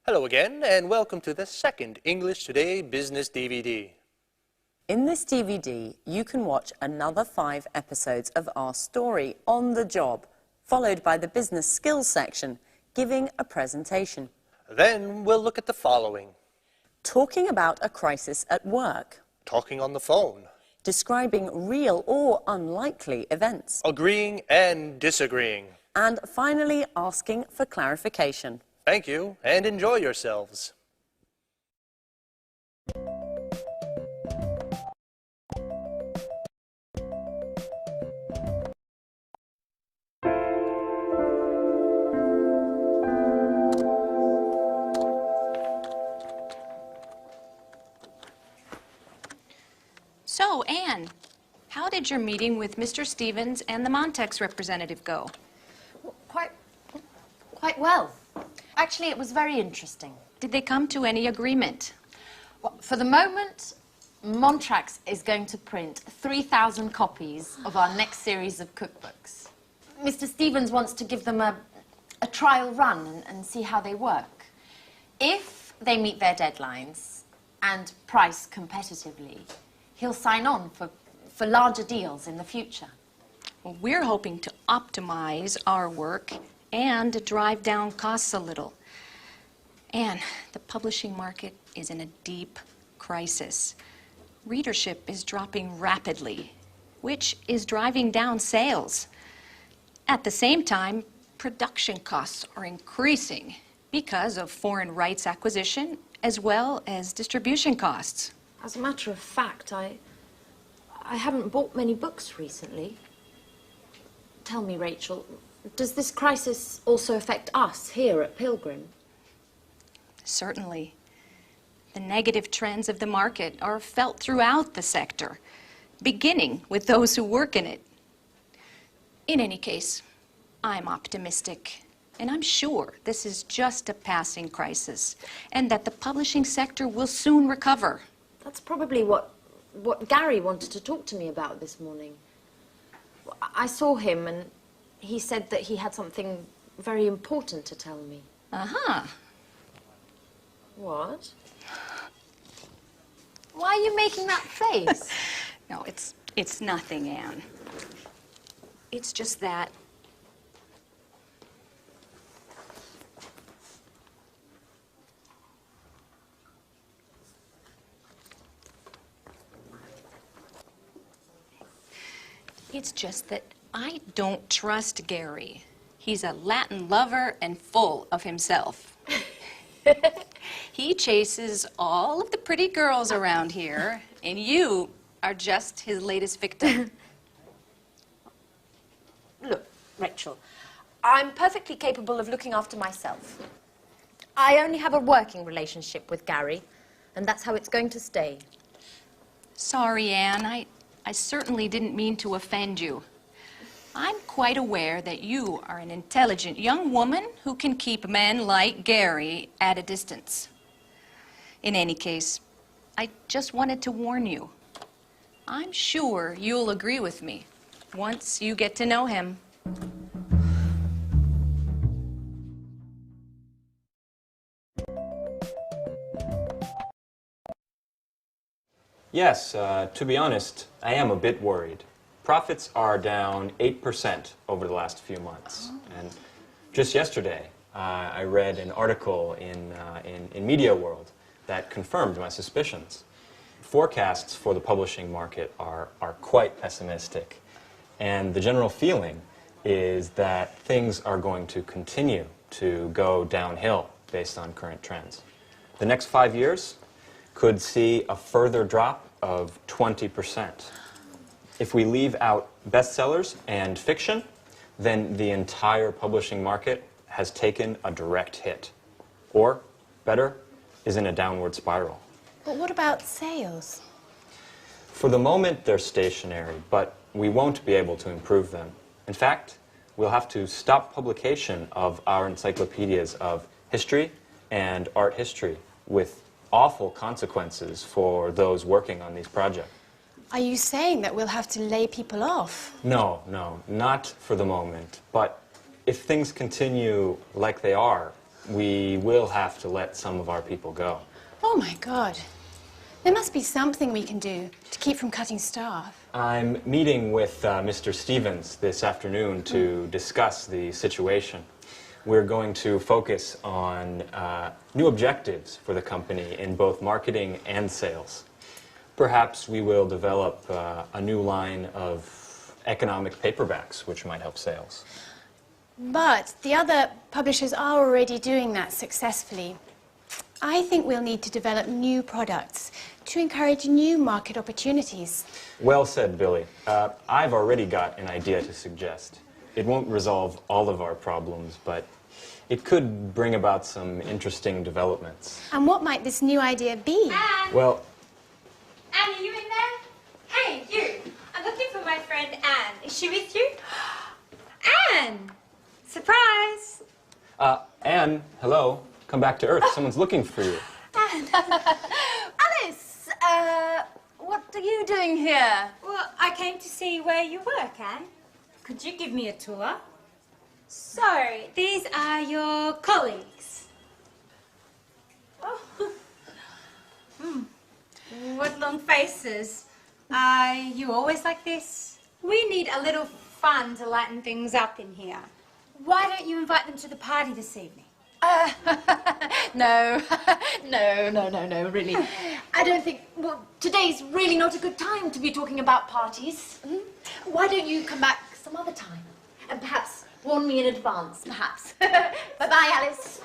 Hello again, and welcome to the second English Today Business DVD. In this DVD, you can watch another 5 episodes of our story On the Job, followed by the business skills section, giving a presentation. Then we'll look at the following. Talking about a crisis at work. Talking on the phone. Describing real or unlikely events. Agreeing and disagreeing. And finally, asking for clarification. Thank you, and enjoy yourselves. So, Anne, how did your meeting with Mr. Stevens and the Montex representative go? Quite well. Actually, it was very interesting. Did they come to any agreement? Well, for the moment, Montrax is going to print 3,000 copies of our next series of cookbooks. Mr. Stevens wants to give them a trial run and see how they work. If they meet their deadlines and price competitively, he'll sign on for larger deals in the future. Well, we're hoping to optimize our work and drive down costs a little. Anne, the publishing market is in a deep crisis. Readership is dropping rapidly, which is driving down sales. At the same time, production costs are increasing because of foreign rights acquisition as well as distribution costs. As a matter of fact, I haven't bought many books recently. Tell me, Rachel, does this crisis also affect us here at Pilgrim? Certainly. The negative trends of the market are felt throughout the sector, beginning with those who work in it. In any case, I'm optimistic, and I'm sure this is just a passing crisis, and that the publishing sector will soon recover. That's probably what Gary wanted to talk to me about this morning. I saw him and he said that he had something very important to tell me. Uh-huh. What? Why are you making that face? No, it's nothing, Anne. It's just that I don't trust Gary. He's a Latin lover and full of himself. He chases all of the pretty girls around here, and you are just his latest victim. Look, Rachel, I'm perfectly capable of looking after myself. I only have a working relationship with Gary, and that's how it's going to stay. Sorry, Anne. I certainly didn't mean to offend you. I'm quite aware that you are an intelligent young woman who can keep men like Gary at a distance. In any case, I just wanted to warn you. I'm sure you'll agree with me once you get to know him. Yes, to be honest, I am a bit worried. Profits are down 8% over the last few months. And just yesterday, I read an article in Media World that confirmed my suspicions. Forecasts for the publishing market are quite pessimistic. And the general feeling is that things are going to continue to go downhill based on current trends. The next 5 years could see a further drop of 20%. If we leave out bestsellers and fiction, then the entire publishing market has taken a direct hit. Or, better, is in a downward spiral. But what about sales? For the moment, they're stationary, but we won't be able to improve them. In fact, we'll have to stop publication of our encyclopedias of history and art history, with awful consequences for those working on these projects. Are you saying that we'll have to lay people off? No, not for the moment. But if things continue like they are, we will have to let some of our people go. Oh my God. There must be something we can do to keep from cutting staff. I'm meeting with Mr. Stevens this afternoon to discuss the situation. We're going to focus on new objectives for the company in both marketing and sales. Perhaps we will develop a new line of economic paperbacks, which might help sales. But the other publishers are already doing that successfully. I think we'll need to develop new products to encourage new market opportunities. Well said, Billy. I've already got an idea to suggest. It won't resolve all of our problems, but it could bring about some interesting developments. And what might this new idea be? Anne! Well, Anne, are you in there? Hey, you! I'm looking for my friend Anne. Is she with you? Anne! Surprise! Anne, hello. Come back to Earth. Someone's looking for you. Alice, what are you doing here? Well, I came to see where you work, Anne. Could you give me a tour? So, these are your colleagues. Oh. What long faces. Are you always like this? We need a little fun to lighten things up in here. Why don't you invite them to the party this evening? No, no, really. I don't think, well, today's really not a good time to be talking about parties. Why don't you come back some other time? And perhaps warn me in advance, perhaps. Bye-bye, Alice.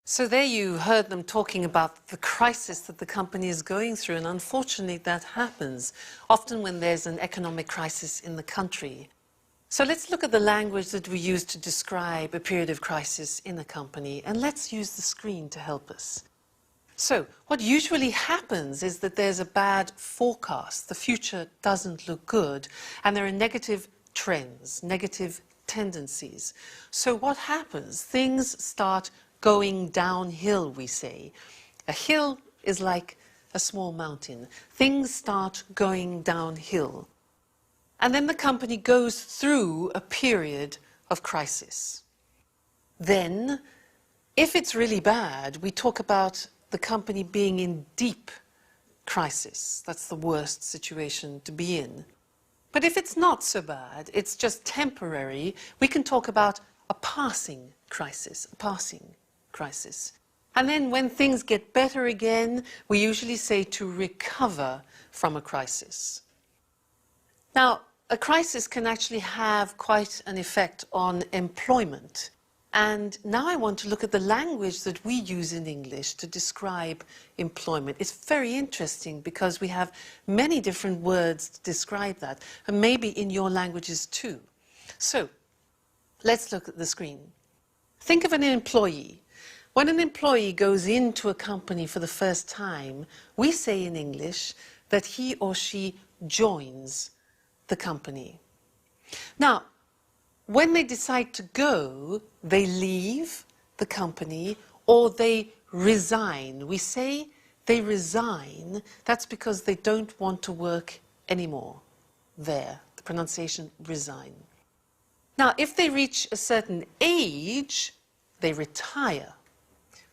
So there you heard them talking about the crisis that the company is going through, and unfortunately that happens often when there's an economic crisis in the country. So let's look at the language that we use to describe a period of crisis in a company, and let's use the screen to help us. So what usually happens is that there's a bad forecast. The future doesn't look good, and there are negative trends, negative tendencies. So what happens? Things start going downhill, we say. A hill is like a small mountain. Things start going downhill. And then the company goes through a period of crisis. Then, if it's really bad, we talk about the company being in deep crisis. That's the worst situation to be in. But if it's not so bad, it's just temporary, we can talk about a passing crisis, a passing crisis. And then when things get better again, we usually say to recover from a crisis. Now, a crisis can actually have quite an effect on employment. And now I want to look at the language that we use in English to describe employment. It's very interesting because we have many different words to describe that, and maybe in your languages too. So, let's look at the screen. Think of an employee. When an employee goes into a company for the first time, we say in English that he or she joins the company. Now, when they decide to go, they leave the company or they resign. We say they resign. That's because they don't want to work anymore there. The pronunciation resign. Now, if they reach a certain age, they retire.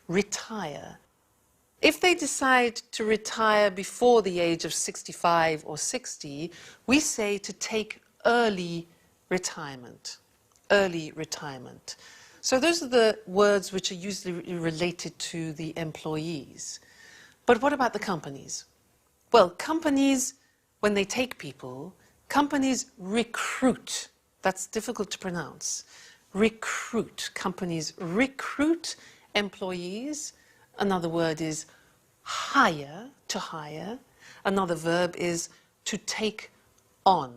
Retire. If they decide to retire before the age of 65 or 60, we say to take early retirement. Early retirement. So those are the words which are usually related to the employees. But what about the companies? Well, companies, when they take people, companies recruit. That's difficult to pronounce. Recruit. Companies recruit employees. Another word is hire, to hire. Another verb is to take on.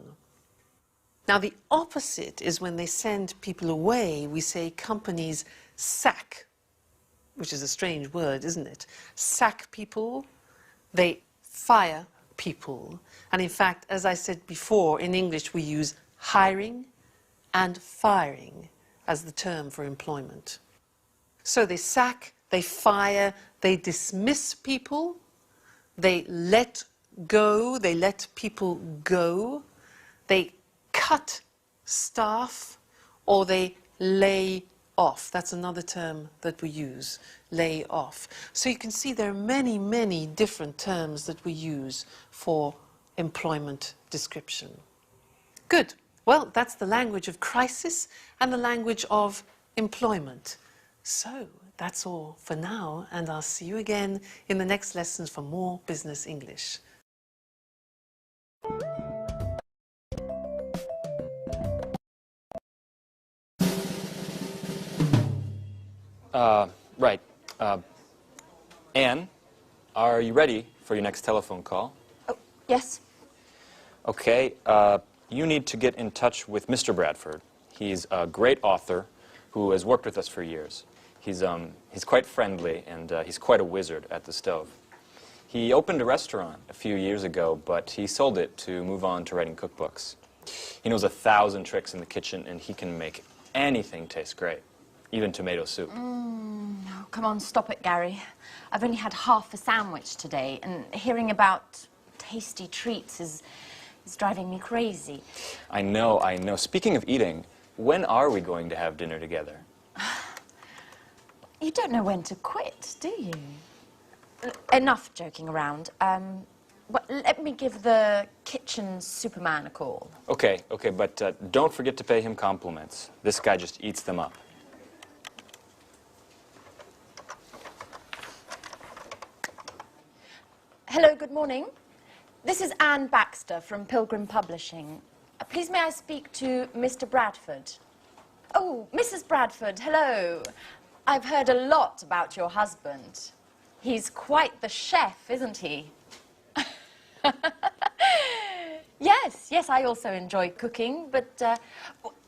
Now, the opposite is when they send people away, we say companies sack, which is a strange word, isn't it? Sack people, they fire people. And in fact, as I said before, in English we use hiring and firing as the term for employment. So they sack, they fire, they dismiss people, they let go, they let people go, they cut staff, or they lay off. That's another term that we use, lay off. So you can see there are many, many different terms that we use for employment description. Good. Well, that's the language of crisis and the language of employment. So that's all for now, and I'll see you again in the next lessons for more Business English. Right. Anne, are you ready for your next telephone call? Oh, yes. Okay. You need to get in touch with Mr. Bradford. He's a great author who has worked with us for years. He's quite friendly, and he's quite a wizard at the stove. He opened a restaurant a few years ago, but he sold it to move on to writing cookbooks. He knows 1,000 tricks in the kitchen, and he can make anything taste great, even tomato soup. Oh, come on, stop it, Gary. I've only had half a sandwich today, and hearing about tasty treats is driving me crazy. I know, I know. Speaking of eating, when are we going to have dinner together? You don't know when to quit, do you? Enough joking around. Well, let me give the kitchen superman a call. Okay, but don't forget to pay him compliments. This guy just eats them up. Hello, good morning. This is Anne Baxter from Pilgrim Publishing. Please may I speak to Mr. Bradford? Oh, Mrs. Bradford, hello. I've heard a lot about your husband. He's quite the chef, isn't he? Yes, I also enjoy cooking, but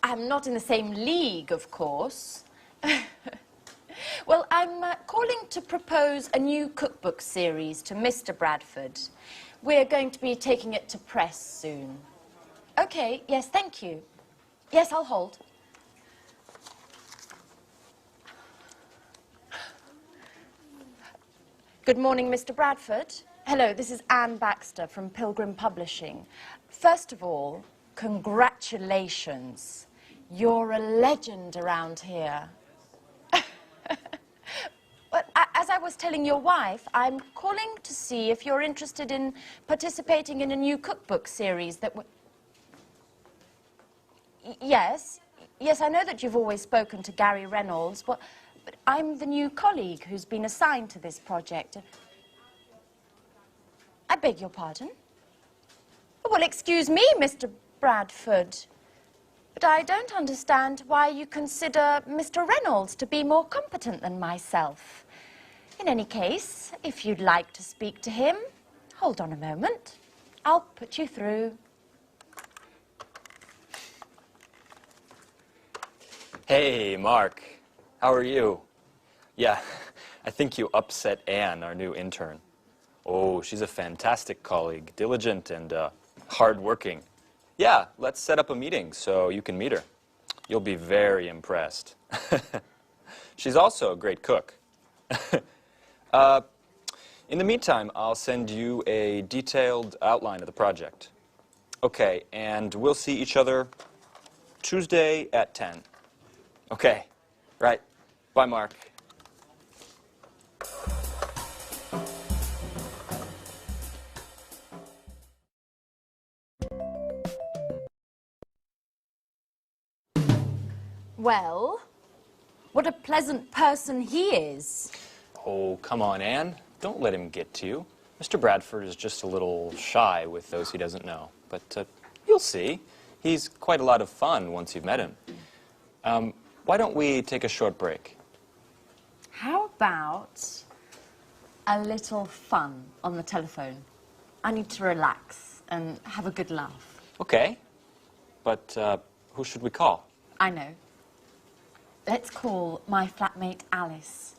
I'm not in the same league, of course. Well, I'm calling to propose a new cookbook series to Mr. Bradford. We're going to be taking it to press soon. Okay, yes, thank you. Yes, I'll hold. Good morning, Mr. Bradford. Hello, this is Anne Baxter from Pilgrim Publishing. First of all, congratulations. You're a legend around here. But as I was telling your wife, I'm calling to see if you're interested in participating in a new cookbook series that Yes, I know that you've always spoken to Gary Reynolds, but I'm the new colleague who's been assigned to this project. I beg your pardon? Well, excuse me, Mr. Bradford, but I don't understand why you consider Mr. Reynolds to be more competent than myself. In any case, if you'd like to speak to him, hold on a moment. I'll put you through. Hey, Mark. How are you? Yeah, I think you upset Anne, our new intern. Oh, she's a fantastic colleague, diligent and hardworking. Yeah, let's set up a meeting so you can meet her. You'll be very impressed. She's also a great cook. In the meantime, I'll send you a detailed outline of the project. Okay, and we'll see each other Tuesday at 10. Okay, right. Bye, Mark. Well, what a pleasant person he is. Oh, come on, Anne. Don't let him get to you. Mr. Bradford is just a little shy with those he doesn't know. But you'll see. He's quite a lot of fun once you've met him. Why don't we take a short break? How about a little fun on the telephone? I need to relax and have a good laugh. Okay. But who should we call? I know. Let's call my flatmate Alice.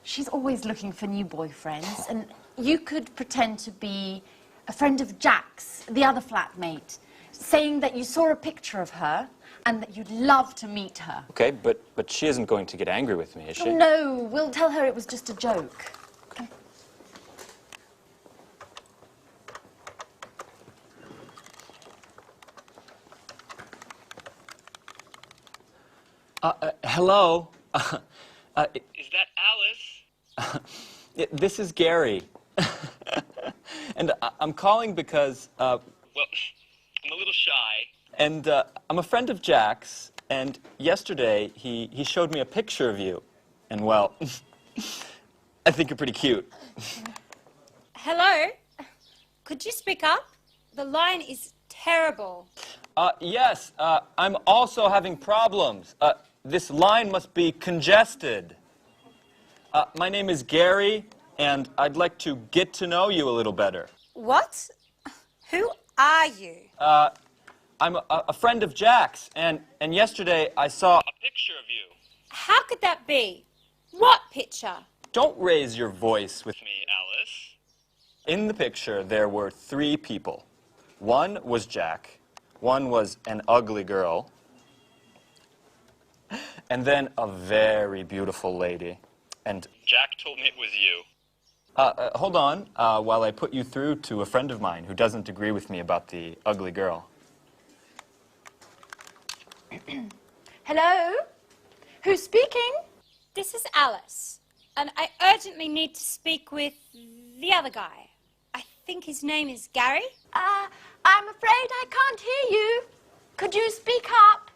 She's always looking for new boyfriends, and you could pretend to be a friend of Jack's, the other flatmate, saying that you saw a picture of her and that you'd love to meet her. Okay, but she isn't going to get angry with me, is she? Oh, no, we'll tell her it was just a joke. Hello? Is that Alice? This is Gary. And I'm calling because, Well, I'm a little shy. and I'm a friend of Jack's, and yesterday he showed me a picture of you. And, well, I think you're pretty cute. Hello? Could you speak up? The line is terrible. Yes, I'm also having problems. This line must be congested. My name is Gary, and I'd like to get to know you a little better. What? Who are you? I'm a friend of Jack's, and yesterday I saw... A picture of you. How could that be? What picture? Don't raise your voice with me. Me, Alice. In the picture, there were 3 people. One was Jack, one was an ugly girl, and then a very beautiful lady. And Jack told me it was you. hold on, while I put you through to a friend of mine who doesn't agree with me about the ugly girl. Hello? Who's speaking? This is Alice, and I urgently need to speak with the other guy. I think his name is Gary. I'm afraid I can't hear you. Could you speak up?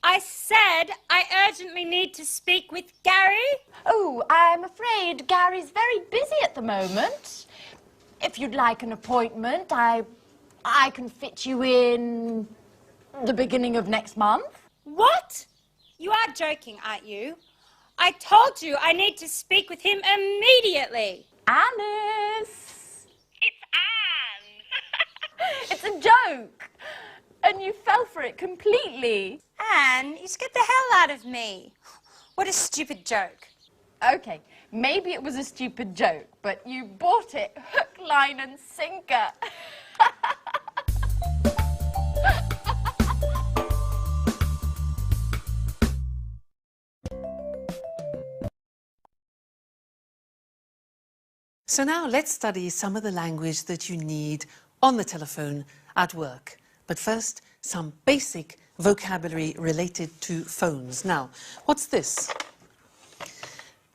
I said I urgently need to speak with Gary. Oh, I'm afraid Gary's very busy at the moment. If you'd like an appointment, I can fit you in the beginning of next month. What? You are joking, aren't you? I told you I need to speak with him immediately. Alice! It's Anne. It's a joke! And you fell for it completely. Anne, you scared the hell out of me. What a stupid joke. Okay, maybe it was a stupid joke, but you bought it hook, line and sinker. So now let's study some of the language that you need on the telephone at work. But first, some basic vocabulary related to phones. Now, what's this?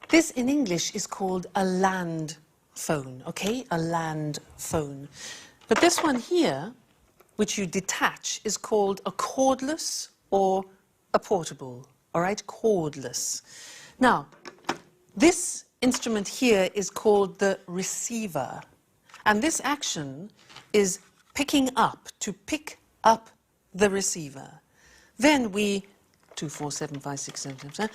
This in English is called a land phone, okay? A land phone. But this one here, which you detach, is called a cordless or a portable, all right? Cordless. Now, this instrument here is called the receiver. And this action is picking up, to pick up the receiver. Then we, 2, 4, 7, 5, 6, 7, 7,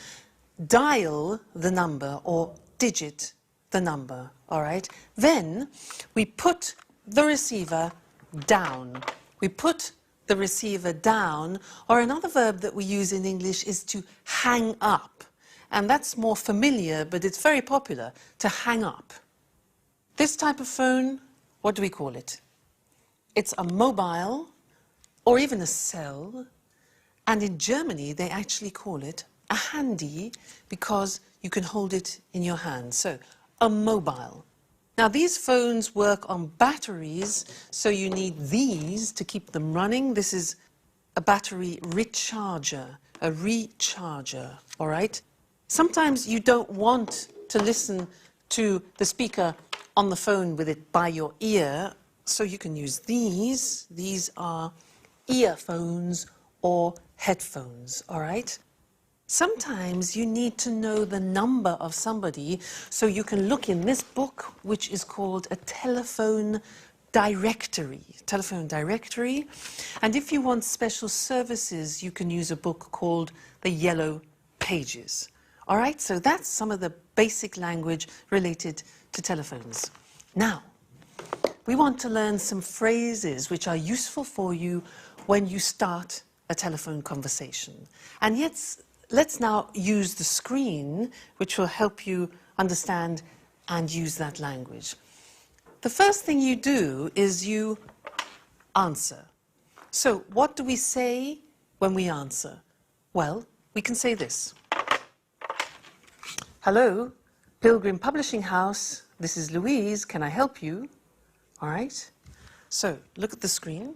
dial the number or digit the number, all right? Then we put the receiver down. We put the receiver down, or another verb that we use in English is to hang up. And that's more familiar, but it's very popular, to hang up. This type of phone, what do we call it? It's a mobile, or even a cell. And in Germany, they actually call it a handy, because you can hold it in your hand. So, a mobile. Now, these phones work on batteries, so you need these to keep them running. This is a battery recharger, a recharger, all right? Sometimes you don't want to listen to the speaker on the phone with it by your ear, so you can use these. These are earphones or headphones, all right? Sometimes you need to know the number of somebody, so you can look in this book, which is called a telephone directory. Telephone directory. And if you want special services, you can use a book called the Yellow Pages. All right, so that's some of the basic language related to telephones. Now, we want to learn some phrases which are useful for you when you start a telephone conversation. And yet, let's now use the screen, which will help you understand and use that language. The first thing you do is you answer. So, what do we say when we answer? Well, we can say this. Hello, Pilgrim Publishing House. This is Louise. Can I help you? All right. So, look at the screen.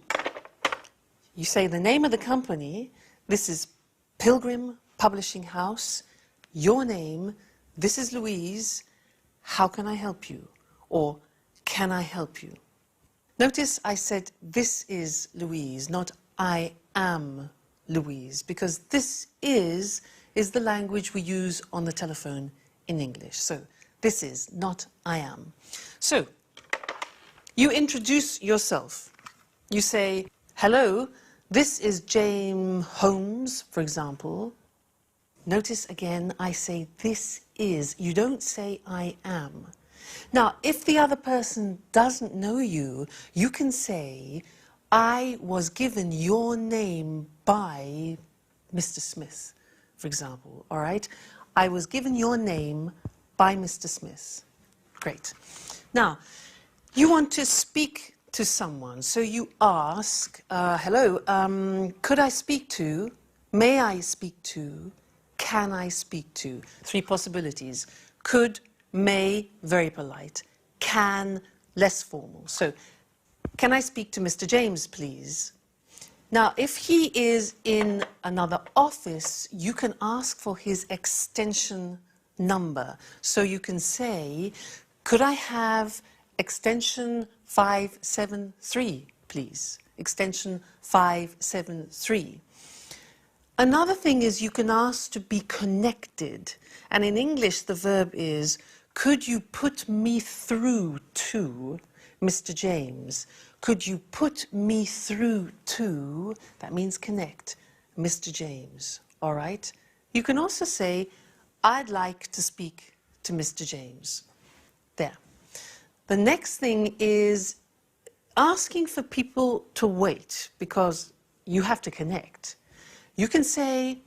You say the name of the company. This is Pilgrim publishing house, your name, this is Louise, how can I help you? Or can I help you? Notice I said this is Louise, not I am Louise, because this is the language we use on the telephone in English. So this is, not I am. So you introduce yourself. You say, hello, this is James Holmes, for example. Notice again, I say this is. You don't say I am. Now, if the other person doesn't know you, you can say, I was given your name by Mr. Smith, for example, all right? I was given your name by Mr. Smith. Great. Now, you want to speak to someone, so you ask, hello, could I speak to, may I speak to, can I speak to? 3 possibilities. Could, may, very polite. Can, less formal. So, can I speak to Mr. James, please? Now, if he is in another office, you can ask for his extension number. So you can say, could I have extension 573, please? Extension 573. Another thing is you can ask to be connected. And in English, the verb is, could you put me through to Mr. James? Could you put me through to, that means connect, Mr. James, all right? You can also say, I'd like to speak to Mr. James. There. The next thing is asking for people to wait, because you have to connect. You can say,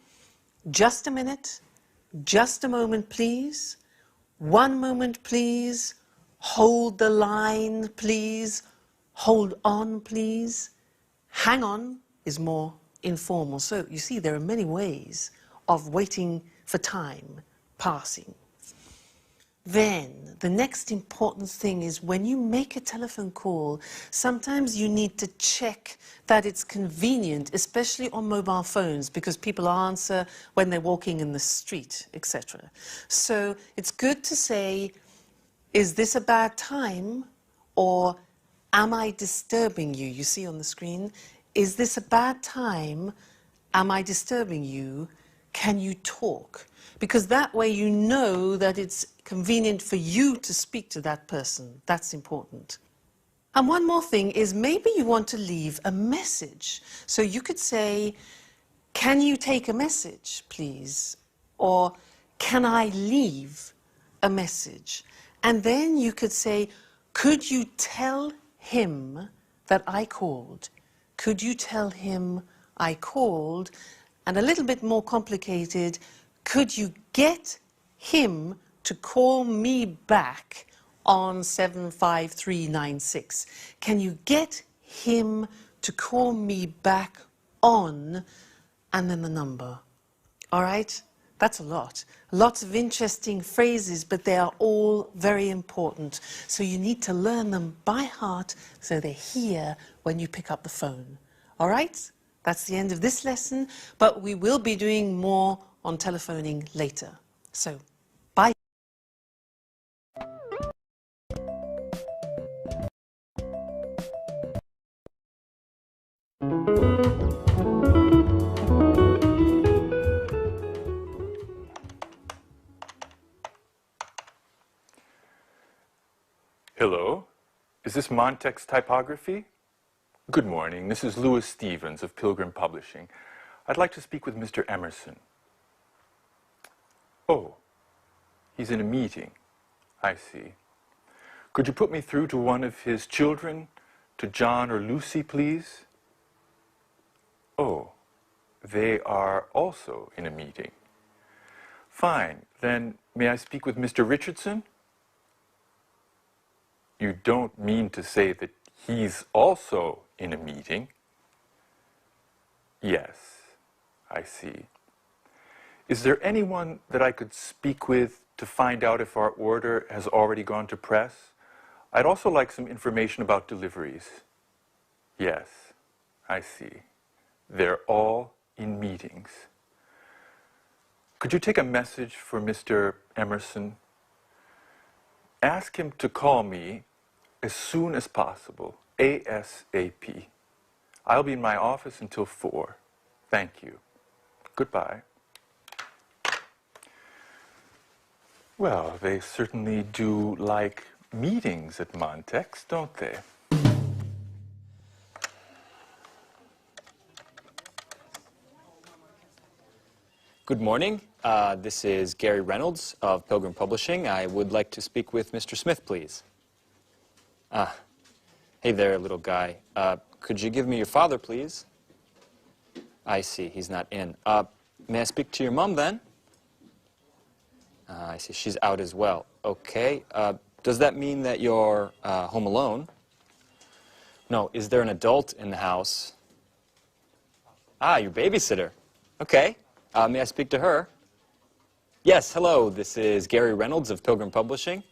just a minute, just a moment, please, 1 moment, please, hold the line, please, hold on, please. Hang on is more informal. So you see, there are many ways of waiting for time passing. Then, the next important thing is when you make a telephone call, sometimes you need to check that it's convenient, especially on mobile phones, because people answer when they're walking in the street, etc. So it's good to say, is this a bad time? Or am I disturbing you? You see on the screen, is this a bad time? Am I disturbing you? Can you talk? Because that way you know that it's convenient for you to speak to that person. That's important. And one more thing is maybe you want to leave a message. So you could say, can you take a message, please? Or can I leave a message? And then you could say, could you tell him that I called? Could you tell him I called? And a little bit more complicated, could you get him to call me back on 75396? Can you get him to call me back on, and then the number? All right? That's a lot. Lots of interesting phrases, but they are all very important. So you need to learn them by heart so they're here when you pick up the phone. All right? That's the end of this lesson, but we will be doing more on telephoning later. So, bye. Hello, is this Montex Typography? Good morning, this is Louis Stevens of Pilgrim Publishing. I'd like to speak with Mr. Emerson. Oh, he's in a meeting. I see. Could you put me through to one of his children, to John or Lucy, please? Oh, they are also in a meeting. Fine, then may I speak with Mr. Richardson? You don't mean to say that he's also in a meeting? Yes, I see. Is there anyone that I could speak with to find out if our order has already gone to press? I'd also like some information about deliveries. Yes, I see. They're all in meetings. Could you take a message for Mr. Emerson? Ask him to call me as soon as possible, ASAP. I'll be in my office until 4. Thank you. Goodbye. Well, they certainly do like meetings at Montex, don't they? Good morning. This is Gary Reynolds of Pilgrim Publishing. I would like to speak with Mr. Smith, please. Hey there, little guy. Could you give me your father, please? I see, he's not in. May I speak to your mom, then? I see, she's out as well. Okay. Does that mean that you're home alone? No, is there an adult in the house? Your babysitter. Okay. May I speak to her? Yes, hello, this is Gary Reynolds of Pilgrim Publishing.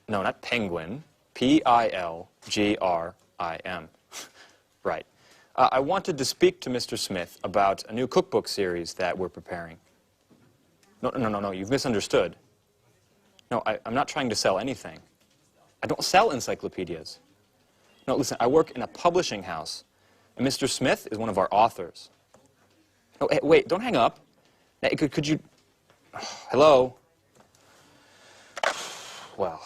No, not Penguin. P-I-L-G-R-I-M. Right. I wanted to speak to Mr. Smith about a new cookbook series that we're preparing. No, you've misunderstood. No, I'm not trying to sell anything. I don't sell encyclopedias. No, listen, I work in a publishing house, and Mr. Smith is one of our authors. Oh, hey, wait, don't hang up. Could you... Hello? Well,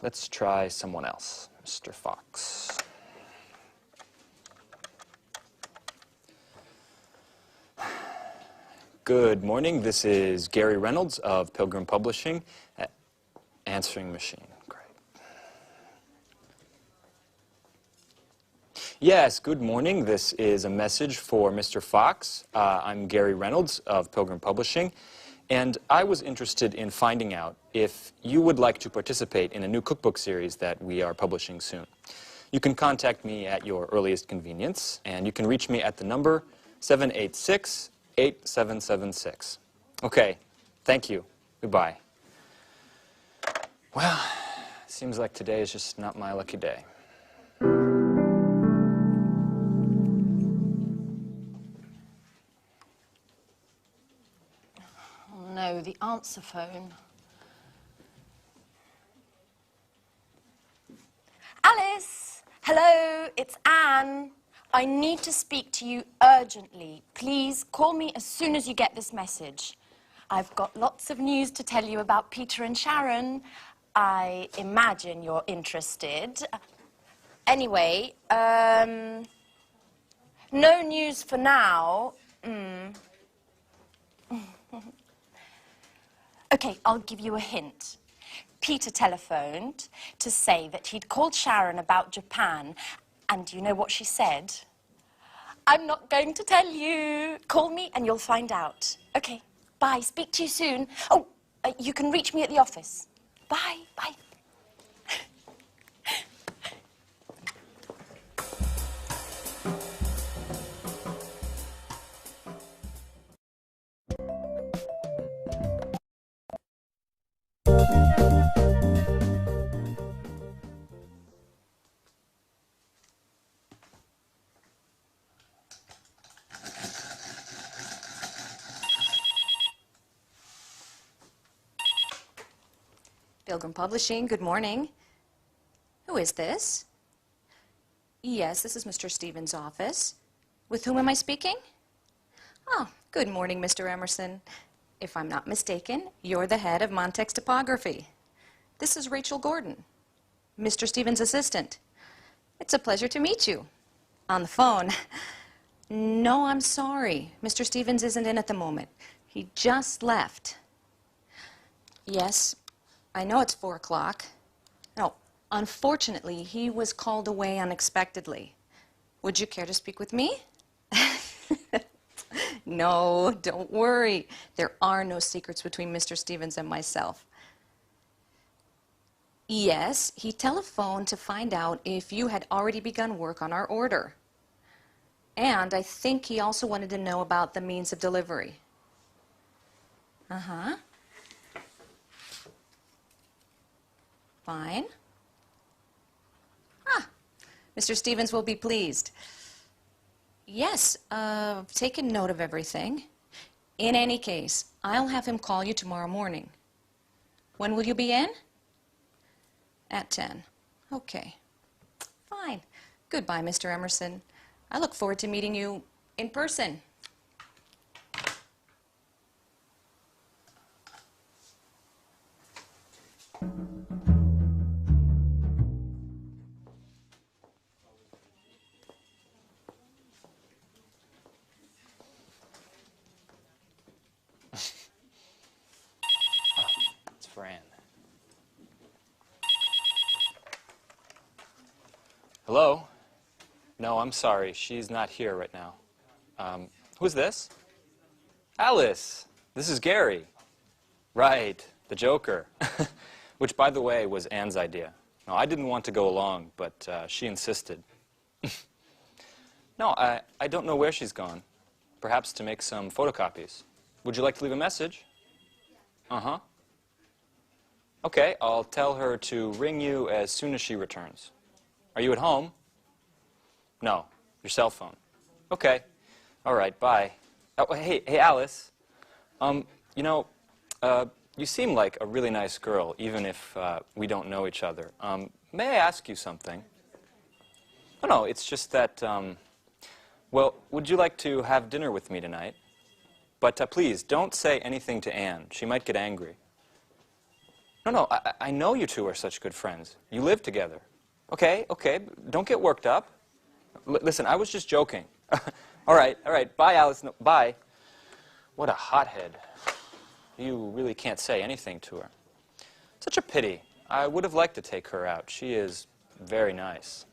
let's try someone else. Mr. Fox. Good morning. This is Gary Reynolds of Pilgrim Publishing. Answering machine. Great. Yes, good morning. This is a message for Mr. Fox. I'm Gary Reynolds of Pilgrim Publishing, and I was interested in finding out if you would like to participate in a new cookbook series that we are publishing soon. You can contact me at your earliest convenience, and you can reach me at the number 786-8776. Okay, thank you. Goodbye. Well, seems like today is just not my lucky day. No, the answer phone. Alice! Hello, it's Anne. I need to speak to you urgently. Please call me as soon as you get this message. I've got lots of news to tell you about Peter and Sharon. I imagine you're interested. Anyway, no news for now. Okay, I'll give you a hint. Peter telephoned to say that he'd called Sharon about Japan, and do you know what she said? I'm not going to tell you. Call me and you'll find out. Okay, bye. Speak to you soon. Oh, you can reach me at the office. Bye, bye. Pilgrim Publishing, good morning. Who is this? Yes, this is Mr. Stevens' office. With whom am I speaking? Oh, good morning, Mr. Emerson. If I'm not mistaken, you're the head of Montex Typography. This is Rachel Gordon, Mr. Stevens' assistant. It's a pleasure to meet you. On the phone. No, I'm sorry. Mr. Stevens isn't in at the moment. He just left. Yes, I know it's 4 o'clock. No, unfortunately, he was called away unexpectedly. Would you care to speak with me? No, don't worry. There are no secrets between Mr. Stevens and myself. Yes, he telephoned to find out if you had already begun work on our order. And I think he also wanted to know about the means of delivery. Uh-huh. Fine. Mr. Stevens will be pleased. Yes, taken note of everything. In any case, I'll have him call you tomorrow morning. When will you be in? At 10. Okay. Fine. Goodbye, Mr. Emerson. I look forward to meeting you in person. It's Fran. Hello? No, I'm sorry. She's not here right now. Who's this? Alice. This is Gary. Right, the Joker. Which, by the way, was Anne's idea. No, I didn't want to go along, but she insisted. No, I don't know where she's gone. Perhaps to make some photocopies. Would you like to leave a message? Uh-huh. Okay, I'll tell her to ring you as soon as she returns. Are you at home? No, your cell phone. Okay. All right, bye. Oh, hey, Alice. You know, you seem like a really nice girl, even if we don't know each other. May I ask you something? Oh, no, it's just that, well, would you like to have dinner with me tonight? But please, don't say anything to Anne. She might get angry. No, I know you two are such good friends. You live together. Okay, don't get worked up. Listen, I was just joking. All right, bye, Alice. No, bye. What a hothead. You really can't say anything to her. Such a pity. I would have liked to take her out. She is very nice.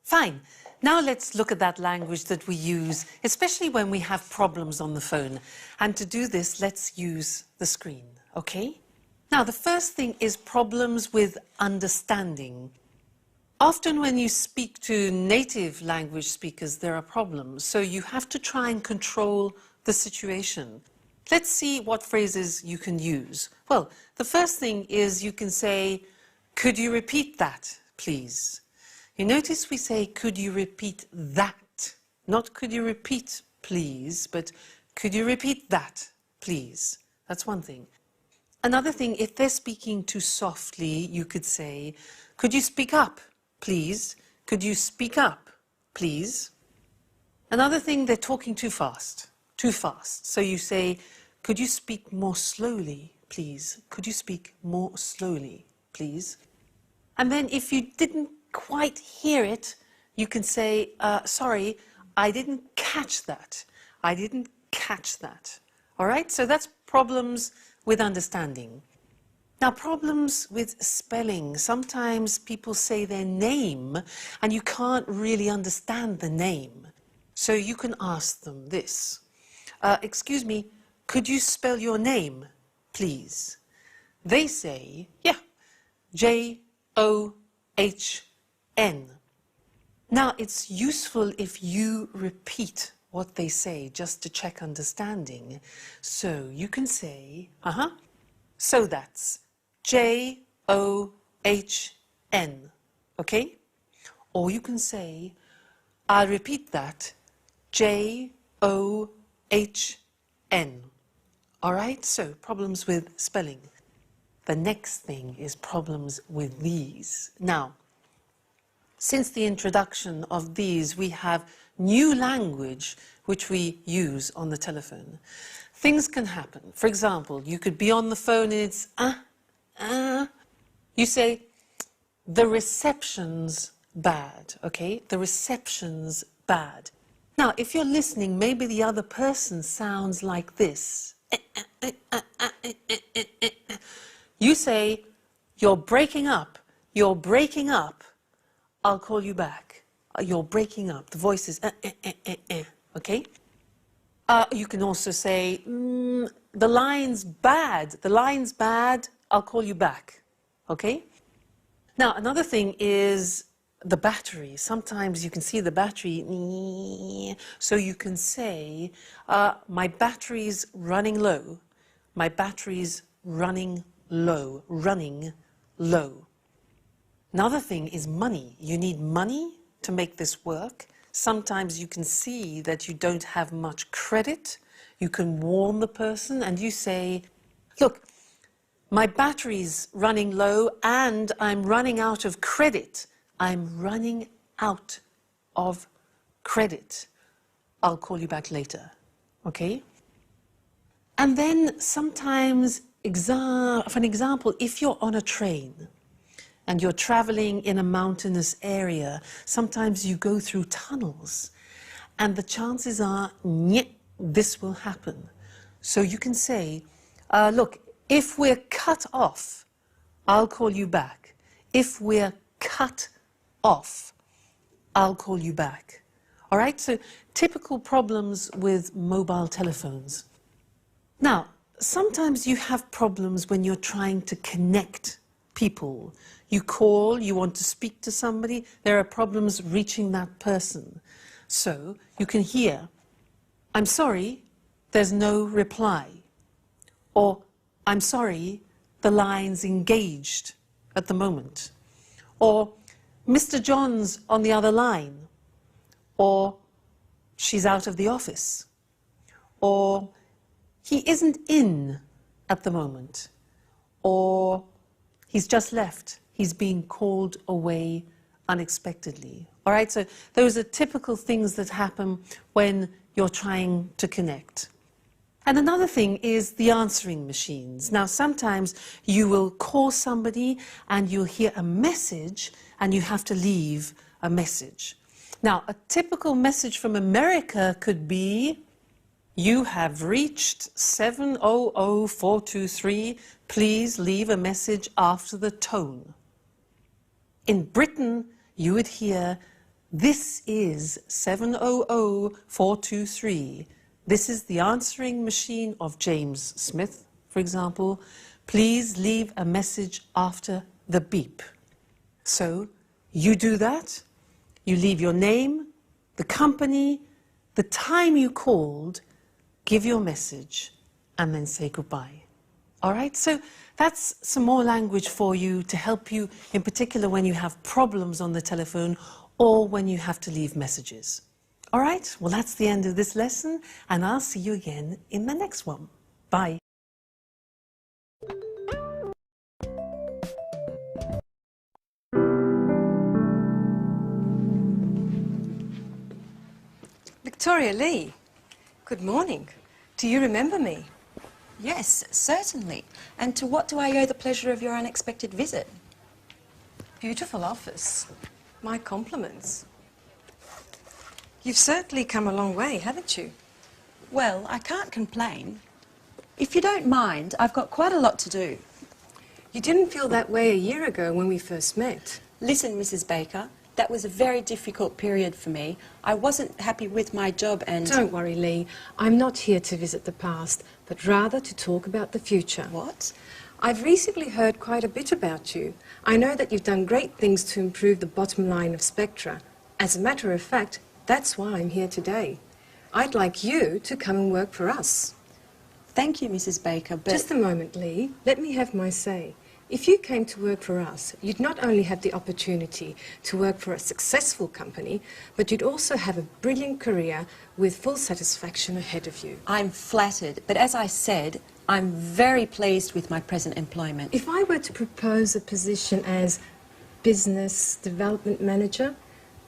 Fine. Now let's look at that language that we use, especially when we have problems on the phone. And to do this, let's use the screen, okay? Now, the first thing is problems with understanding. Often when you speak to native language speakers, there are problems. So you have to try and control the situation. Let's see what phrases you can use. Well, the first thing is you can say, could you repeat that, please? You notice we say, could you repeat that? Not could you repeat, please, but could you repeat that, please? That's one thing. Another thing, if they're speaking too softly, you could say, could you speak up, please? Could you speak up, please? Another thing, they're talking too fast, too fast. So you say, could you speak more slowly, please? Could you speak more slowly, please? And then if you didn't quite hear it, you can say, sorry, I didn't catch that. I didn't catch that. All right? So that's problems with understanding. Now, problems with spelling. Sometimes people say their name and you can't really understand the name. So you can ask them this. Excuse me, could you spell your name, please? They say, yeah, J-O-H-N. Now, it's useful if you repeat what they say just to check understanding. So you can say, so that's J-O-H-N, okay? Or you can say, I'll repeat that, J-O-H-N. All right, so problems with spelling. The next thing is problems with these. Now, since the introduction of these, we have new language which we use on the telephone. Things can happen. For example, you could be on the phone and it's You say, the reception's bad, okay? The reception's bad. Now, if you're listening, maybe the other person sounds like this. You say, you're breaking up, you're breaking up. I'll call you back. You're breaking up. The voice is okay? You can also say, the line's bad. The line's bad. I'll call you back. Okay? Now, another thing is the battery. Sometimes you can see the battery, so you can say, my battery's running low. My battery's running low, running low. Another thing is money. You need money to make this work. Sometimes you can see that you don't have much credit. You can warn the person and you say, look, my battery's running low and I'm running out of credit. I'm running out of credit. I'll call you back later, okay? And then sometimes, for an example, if you're on a train and you're traveling in a mountainous area, sometimes you go through tunnels and the chances are, this will happen. So you can say, look, if we're cut off, I'll call you back. If we're cut off, I'll call you back. All right, so typical problems with mobile telephones. Now, sometimes you have problems when you're trying to connect people. You call, you want to speak to somebody, there are problems reaching that person. So you can hear, I'm sorry, there's no reply. Or, I'm sorry, the line's engaged at the moment. Or, Mr. John's on the other line. Or, she's out of the office. Or, he isn't in at the moment. Or, he's just left. He's being called away unexpectedly. All right, so those are typical things that happen when you're trying to connect. And another thing is the answering machines. Now, sometimes you will call somebody and you'll hear a message and you have to leave a message. Now, a typical message from America could be, you have reached 700-423. Please leave a message after the tone. In Britain, you would hear, this is 700-423. This is the answering machine of James Smith, for example. Please leave a message after the beep. So you do that. You leave your name, the company, the time you called, give your message, and then say goodbye. All right, so that's some more language for you to help you, in particular when you have problems on the telephone or when you have to leave messages. All right, well, that's the end of this lesson, and I'll see you again in the next one. Bye. Victoria Lee, good morning. Do you remember me? Yes, certainly. And to what do I owe the pleasure of your unexpected visit? Beautiful office. My compliments. You've certainly come a long way, haven't you? Well, I can't complain. If you don't mind, I've got quite a lot to do. You didn't feel that way a year ago when we first met. Listen, Mrs. Baker, that was a very difficult period for me. I wasn't happy with my job and... Don't worry, Lee. I'm not here to visit the past, but rather to talk about the future. What? I've recently heard quite a bit about you. I know that you've done great things to improve the bottom line of Spectra. As a matter of fact, that's why I'm here today. I'd like you to come and work for us. Thank you, Mrs. Baker, but... Just a moment, Lee. Let me have my say. If you came to work for us, you'd not only have the opportunity to work for a successful company, but you'd also have a brilliant career with full satisfaction ahead of you. I'm flattered, but as I said, I'm very pleased with my present employment. If I were to propose a position as Business Development Manager,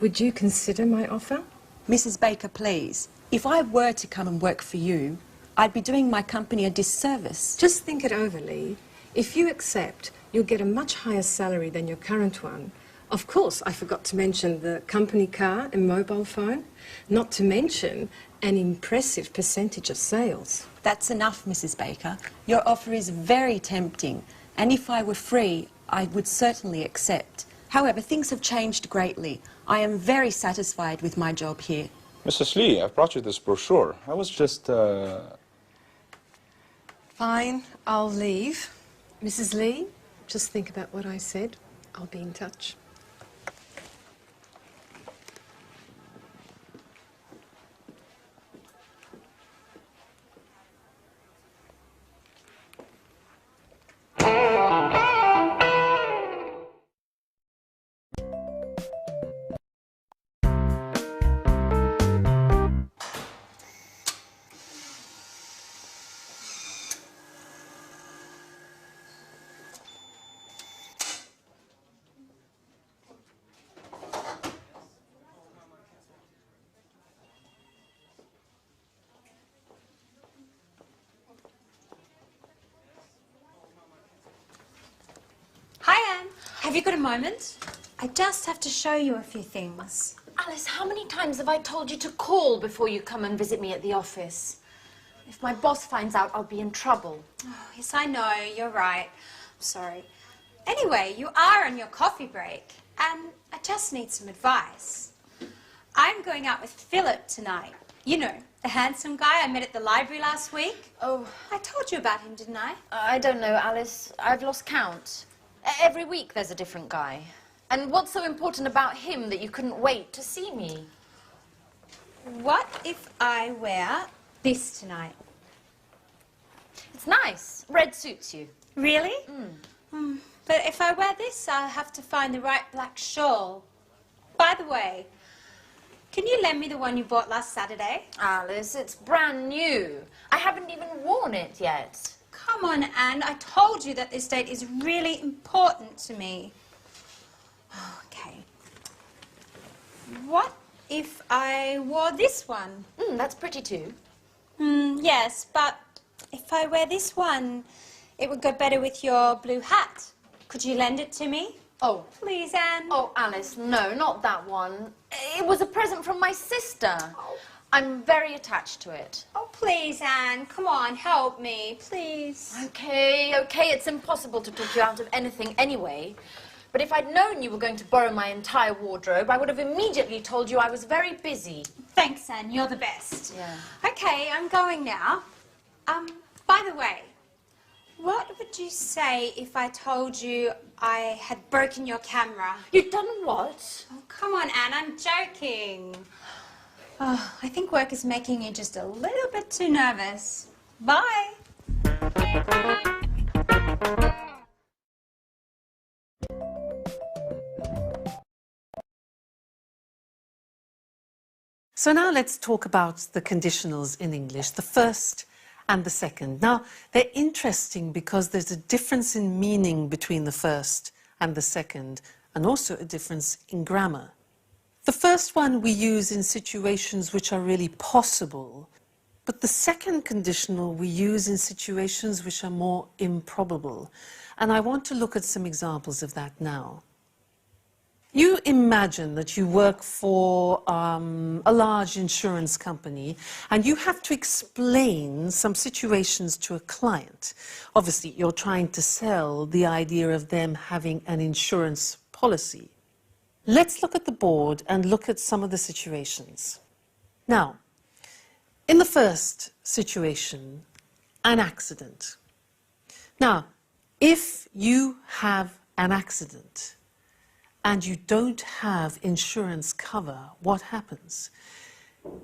would you consider my offer? Mrs. Baker, please. If I were to come and work for you, I'd be doing my company a disservice. Just think it over, Lee. If you accept, you'll get a much higher salary than your current one. Of course, I forgot to mention the company car and mobile phone, not to mention an impressive percentage of sales. That's enough, Mrs. Baker. Your offer is very tempting, and if I were free, I would certainly accept. However, things have changed greatly. I am very satisfied with my job here. Mrs. Lee, I've brought you this brochure. I was just, Fine, I'll leave. Mrs. Lee, just think about what I said. I'll be in touch. Have you got a moment? I just have to show you a few things. Alice, how many times have I told you to call before you come and visit me at the office? If my boss finds out, I'll be in trouble. Oh, yes, I know. You're right. I'm sorry. Anyway, you are on your coffee break, and I just need some advice. I'm going out with Philip tonight. You know, the handsome guy I met at the library last week. Oh. I told you about him, didn't I? I don't know, Alice. I've lost count. Every week there's a different guy. And what's so important about him that you couldn't wait to see me? What if I wear this tonight? It's nice. Red suits you. Really? But if I wear this, I'll have to find the right black shawl. By the way, can you lend me the one you bought last Saturday? Alice, it's brand new. I haven't even worn it yet. Come on, Anne. I told you that this date is really important to me. Okay. What if I wore this one? That's pretty too. Yes, but if I wear this one, it would go better with your blue hat. Could you lend it to me? Oh. Please, Anne. Oh, Alice, no, not that one. It was a present from my sister. Oh. I'm very attached to it. Oh, please, Anne. Come on, help me, please. Okay, it's impossible to talk you out of anything anyway. But if I'd known you were going to borrow my entire wardrobe, I would have immediately told you I was very busy. Thanks, Anne. You're the best. Yeah. Okay, I'm going now. By the way, what would you say if I told you I had broken your camera? You've done what? Oh, come on, Anne. I'm joking. Oh, I think work is making you just a little bit too nervous. Bye. So now let's talk about the conditionals in English, the first and the second. Now, they're interesting because there's a difference in meaning between the first and the second, and also a difference in grammar. The first one we use in situations which are really possible, but the second conditional we use in situations which are more improbable. And I want to look at some examples of that now. You imagine that you work for a large insurance company and you have to explain some situations to a client. Obviously, you're trying to sell the idea of them having an insurance policy. Let's look at the board and look at some of the situations. Now, in the first situation, an accident. Now, if you have an accident, and you don't have insurance cover, what happens?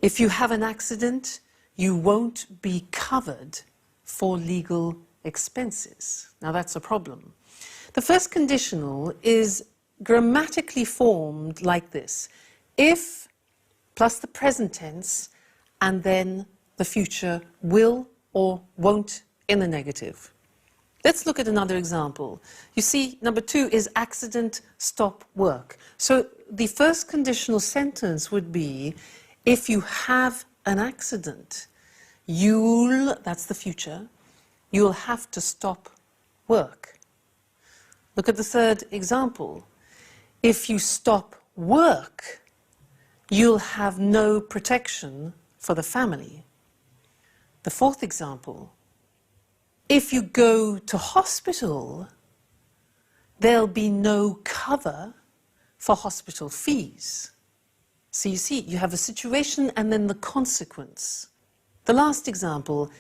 If you have an accident, you won't be covered for legal expenses. Now that's a problem. The first conditional is grammatically formed like this. If plus the present tense and then the future will or won't in the negative. Let's look at another example. You see, number 2 is accident, stop work. So the first conditional sentence would be, if you have an accident, that's the future, you'll have to stop work. Look at the third example. If you stop work, you'll have no protection for the family. The fourth example, if you go to hospital, there'll be no cover for hospital fees. So you see, you have a situation and then the consequence. The last example,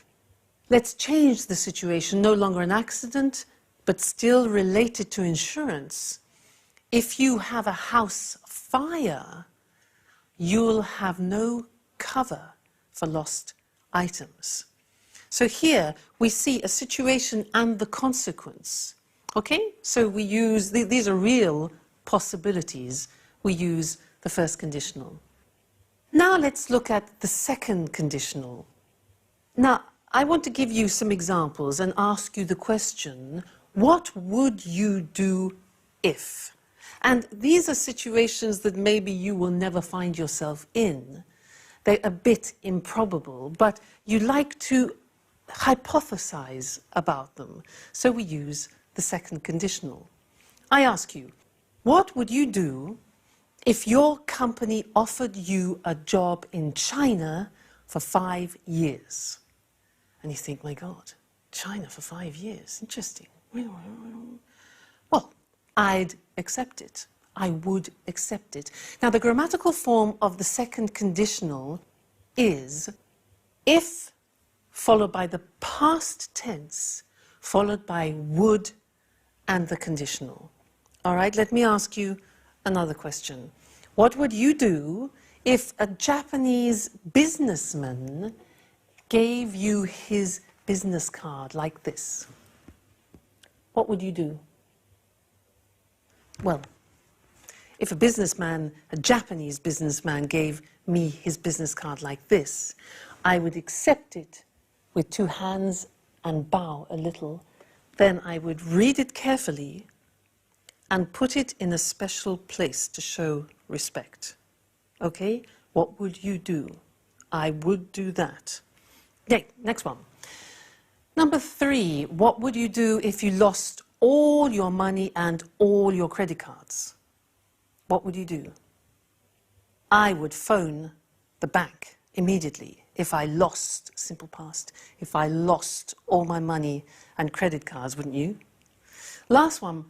let's change the situation, no longer an accident, but still related to insurance. If you have a house fire, you'll have no cover for lost items. So here we see a situation and the consequence. Okay? So we use, these are real possibilities. We use the first conditional. Now let's look at the second conditional. Now, I want to give you some examples and ask you the question, what would you do if? And these are situations that maybe you will never find yourself in. They're a bit improbable, but you like to hypothesize about them. So we use the second conditional. I ask you, what would you do if your company offered you a job in China for 5 years? And you think, my God, China for 5 years, interesting. Well, I'd accept it. I would accept it. Now, the grammatical form of the second conditional is if followed by the past tense, followed by would and the conditional. All right, let me ask you another question. What would you do if a Japanese businessman gave you his business card like this? What would you do? Well, if a businessman, a Japanese businessman, gave me his business card like this, I would accept it with 2 hands and bow a little. Then I would read it carefully and put it in a special place to show respect. Okay? What would you do? I would do that. Okay, next one. Number 3, what would you do if you lost all your money and all your credit cards? What would you do? I would phone the bank immediately if I lost, simple past, if I lost all my money and credit cards, wouldn't you? Last one.